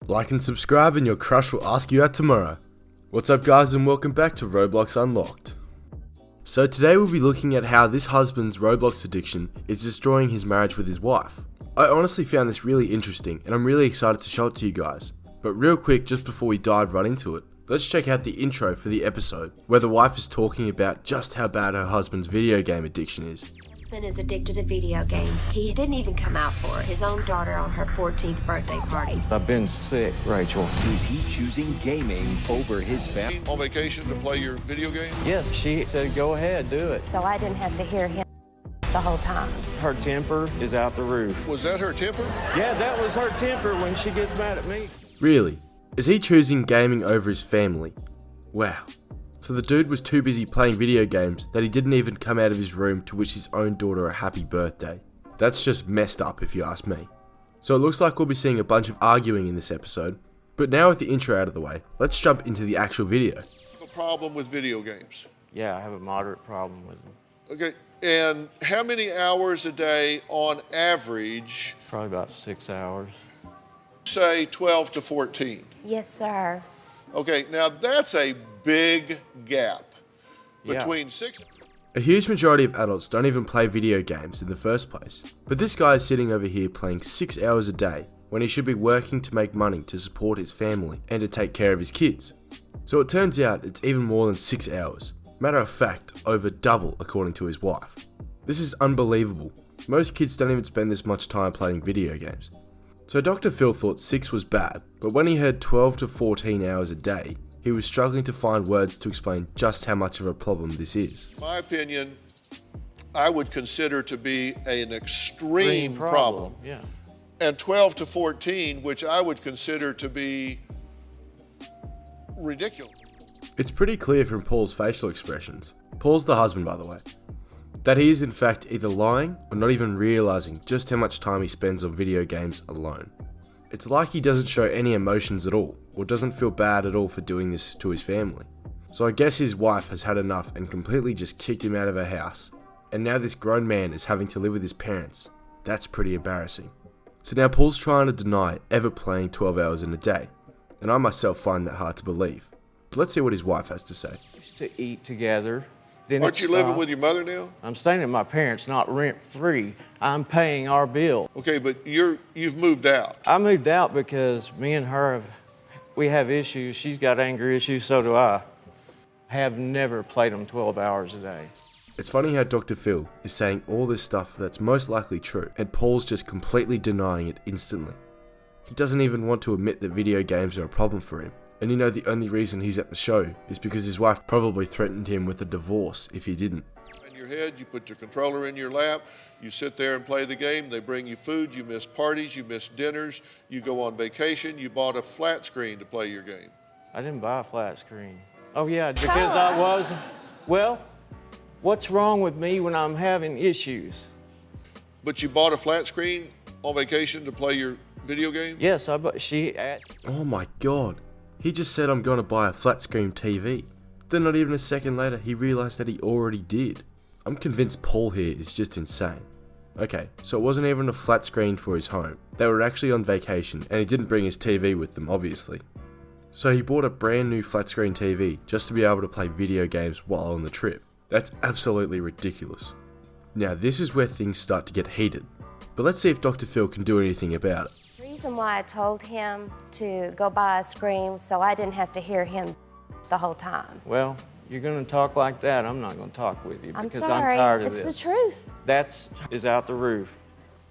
Like and subscribe and your crush will ask you out tomorrow. What's up guys, and welcome back to Roblox Unlocked. So today we'll be looking at how this husband's Roblox addiction is destroying his marriage with his wife. I honestly found this really interesting and I'm really excited to show it to you guys. But real quick, just before we dive right into it, let's check out the intro for the episode, where the wife is talking about just how bad her husband's video game addiction is. Husband is addicted to video games. He didn't even come out for his own daughter on her 14th birthday party. I've been sick, Rachel. Is he choosing gaming over his family? On vacation to play your video game? Yes, she said go ahead, do it. So I didn't have to hear him the whole time. Her temper is out the roof. Was that her temper? Yeah, that was her temper when she gets mad at me. Really? Is he choosing gaming over his family? Wow. So the dude was too busy playing video games that he didn't even come out of his room to wish his own daughter a happy birthday. That's just messed up if you ask me. So it looks like we'll be seeing a bunch of arguing in this episode. But now with the intro out of the way, let's jump into the actual video. A problem with video games. Yeah, I have a moderate problem with them. Okay, and how many hours a day on average? Probably about 6 hours. Say 12 to 14. Yes, sir. Okay, now that's a big gap Yeah. between 6. A huge majority of adults don't even play video games in the first place. But this guy is sitting over here playing 6 hours a day when he should be working to make money to support his family and to take care of his kids. So it turns out it's even more than 6 hours. Matter of fact, over double according to his wife. This is unbelievable. Most kids don't even spend this much time playing video games. So Dr. Phil thought 6 was bad, but when he heard 12 to 14 hours a day, he was struggling to find words to explain just how much of a problem this is. In my opinion, I would consider to be an extreme problem. Yeah. And 12 to 14, which I would consider to be ridiculous. It's pretty clear from Paul's facial expressions, Paul's the husband by the way, that he is in fact either lying or not even realizing just how much time he spends on video games alone. It's like he doesn't show any emotions at all, or doesn't feel bad at all for doing this to his family. So I guess his wife has had enough and completely just kicked him out of her house, and now this grown man is having to live with his parents. That's pretty embarrassing. So now Paul's trying to deny ever playing 12 hours in a day, and I myself find that hard to believe. But let's see what his wife has to say. Used to eat together. Then Aren't you living with your mother now? I'm staying at my parents, not rent-free. I'm paying our bill. Okay, but you've moved out. I moved out because me and her, we have issues. She's got anger issues, so do I. Have never played them 12 hours a day. It's funny how Dr. Phil is saying all this stuff that's most likely true, and Paul's just completely denying it instantly. He doesn't even want to admit that video games are a problem for him. And you know the only reason he's at the show is because his wife probably threatened him with a divorce if he didn't. In your head, you put your controller in your lap, you sit there and play the game, they bring you food, you miss parties, you miss dinners, you go on vacation, you bought a flat screen to play your game. I didn't buy a flat screen. Oh yeah, because I was, well, what's wrong with me when I'm having issues? But you bought a flat screen on vacation to play your video game? Yes, she asked. Oh my god, he just said I'm gonna buy a flat screen TV. Then not even a second later he realised that he already did. I'm convinced Paul here is just insane. Okay, so it wasn't even a flat screen for his home. They were actually on vacation and he didn't bring his TV with them obviously. So he bought a brand new flat screen TV just to be able to play video games while on the trip. That's absolutely ridiculous. Now this is where things start to get heated. But let's see if Dr. Phil can do anything about it. The reason why I told him to go buy a screen so I didn't have to hear him the whole time. Well, you're going to talk like that, I'm not going to talk with you because I'm sorry. tired of It's this. the truth. That is out the roof,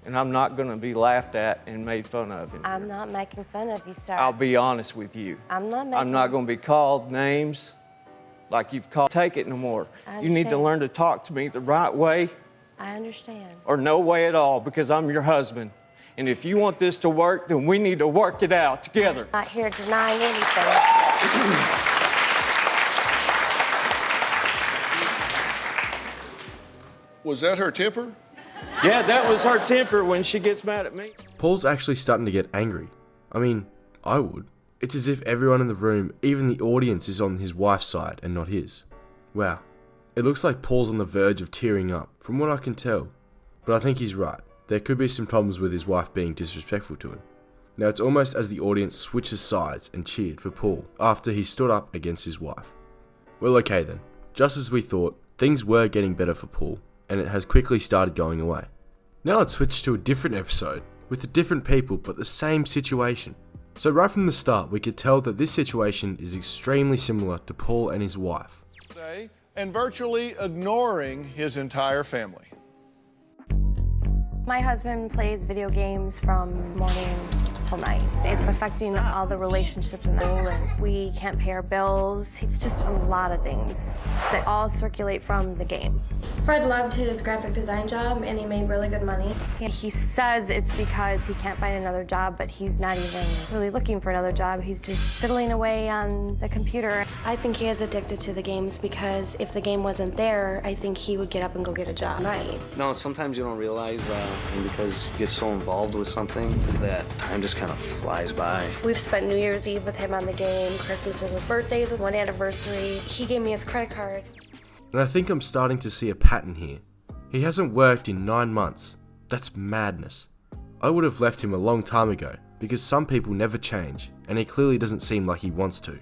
and I'm not going to be laughed at and made fun of. I'm not making fun of you, sir. I'll be honest with you. I'm not going to be called names like you've called. Take it no more. I You need to understand. learn to talk to me the right way I understand. or no way at all because I'm your husband. And if you want this to work, then we need to work it out together. I'm not here denying anything. Was that her temper? Yeah, that was her temper when she gets mad at me. Paul's actually starting to get angry. I mean, I would. It's as if everyone in the room, even the audience, is on his wife's side and not his. Wow. It looks like Paul's on the verge of tearing up, from what I can tell. But I think he's right. There could be some problems with his wife being disrespectful to him. Now it's almost as the audience switches sides and cheered for Paul after he stood up against his wife. Well, okay then, just as we thought, things were getting better for Paul, and it has quickly started going away. Now let's switch to a different episode, with different people but the same situation. So right from the start, we could tell that this situation is extremely similar to Paul and his wife. And virtually ignoring his entire family. My husband plays video games from morning till night. It's affecting all the relationships in the home, and we can't pay our bills. It's just a lot of things that all circulate from the game. Fred loved his graphic design job and he made really good money. He says it's because he can't find another job, but he's not even really looking for another job. He's just fiddling away on the computer. I think he is addicted to the games because if the game wasn't there, I think he would get up and go get a job. Right. No, sometimes you don't realize, and because you get so involved with something, that time just kind of flies by. We've spent New Year's Eve with him on the game, Christmases with birthdays, with one anniversary. He gave me his credit card. And I think I'm starting to see a pattern here. He hasn't worked in 9 months. That's madness. I would have left him a long time ago, because some people never change, and he clearly doesn't seem like he wants to.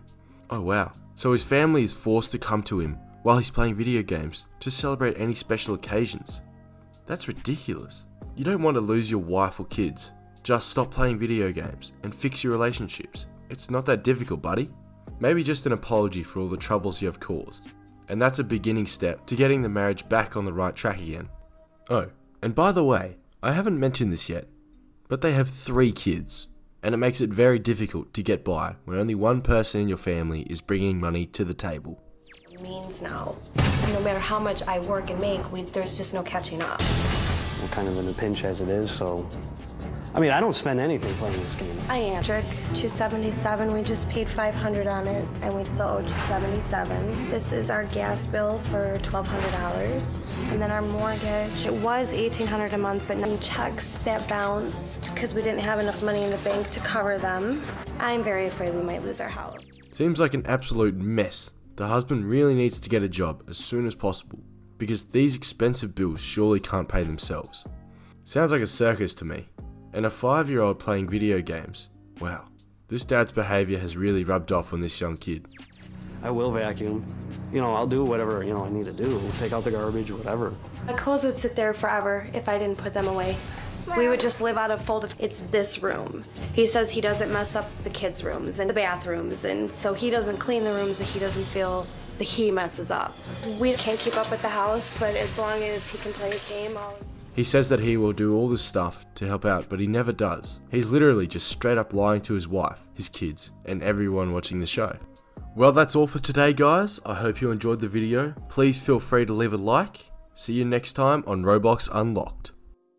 Oh wow, so his family is forced to come to him while he's playing video games to celebrate any special occasions. That's ridiculous. You don't want to lose your wife or kids. Just stop playing video games and fix your relationships. It's not that difficult, buddy. Maybe just an apology for all the troubles you have caused. And that's a beginning step to getting the marriage back on the right track again. Oh, and by the way, I haven't mentioned this yet, but they have 3 kids, and it makes it very difficult to get by when only one person in your family is bringing money to the table. It means now. No matter how much I work and make, there's just no catching up. We're kind of in a pinch as it is, so... I mean, I don't spend anything playing this game. I am. Trick, $277. We just paid $500 on it, and we still owe $277. This is our gas bill for $1,200, and then our mortgage. It was $1,800 a month, but no checks that bounced because we didn't have enough money in the bank to cover them. I'm very afraid we might lose our house. Seems like an absolute mess. The husband really needs to get a job as soon as possible, because these expensive bills surely can't pay themselves. Sounds like a circus to me. And a 5-year-old playing video games. Wow, this dad's behaviour has really rubbed off on this young kid. I will vacuum. You know, I'll do whatever, I need to do. Take out the garbage, whatever. My clothes would sit there forever if I didn't put them away. We would just live out of folded. It's this room. He says he doesn't mess up the kids' rooms and the bathrooms, and so he doesn't clean the rooms that he doesn't feel that he messes up. We can't keep up with the house, but as long as he can play his game, He says that he will do all this stuff to help out, but he never does. He's literally just straight up lying to his wife, his kids, and everyone watching the show. Well, that's all for today, guys. I hope you enjoyed the video. Please feel free to leave a like. See you next time on Roblox Unlocked.